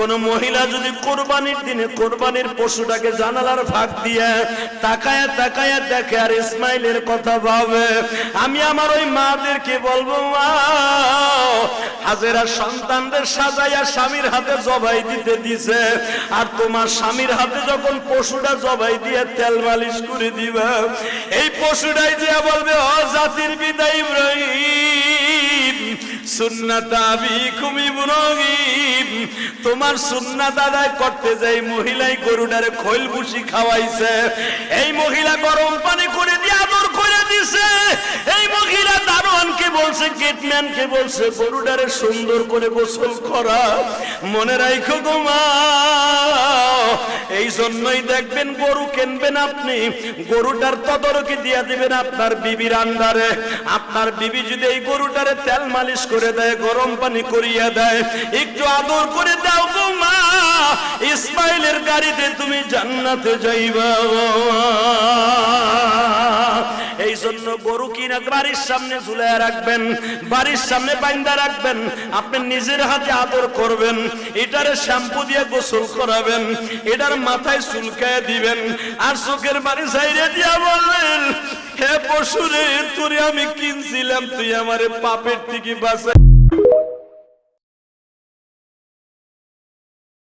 কোন মহিলা যদি কোরবানির দিনে কোরবানির পশুটাকে জানালার ফাঁক দিয়ে তাকায়া তাকায়া দেখে আর ইসমাইলের কথা ভাবে, আমি আমার ওই মাদেরকে বলবো, মা হাজেরা সন্তানদের সাজাইয়া স্বামীর হাতে জবাই দিতে দিছে, আর তোমার স্বামীর হাতে যখন পশুটা জবাই দিয়ে তেল মালিশ করে দিবা, এই পশুটাই দিয়া বলবে, ও জাতির পিতা ইব্রাহিম, সুন্নাত আবিকুম ইব্রাহিম, তোমার সুন্নাত আদায় করতে যাই মহিলাই গরুটারে খৈল ভুসি খাওয়াইছে, এই মহিলা গরম পানি করে দিয়ে আদর করে দিছে, এই মহিলা দারোয়ানকে বলছে, গেটম্যানকে বলছে গরুটারে সুন্দর করে গোসল করা। মনে রাখো গো মা, এই জন্যই দেখবেন গরু কিনবেন আপনি, গরুটার তদারকি দিয়ে দিবেন আপনার বিবির আন্ডারে। আপনার বিবি যদি এই গরুটারে তেল মালিশ করে দেয়, গরম পানি করিয়া দেয়, একটু আদর করে দাও গো মা, ইসমাইলের গাড়িতে তুমি জান্নাতে যাইবা। এই জন্য গরু কিনা বাড়ির সামনে ঝুলাইয়া রাখবেন, বাড়ির সামনে বাইন্দা রাখবেন, আপনি নিজের হাতে আদর করবেন, এটারে শ্যাম্পু দিয়ে গোসল করাবেন, এটার মাথায় চুলকায় দিবেন, আর চোখের বাড়ি ছাইরে দিয়া বলবেন, হে পশুরে, তোরে আমি কিনছিলাম, তুই আমারে পাপের থেকে বাঁচা।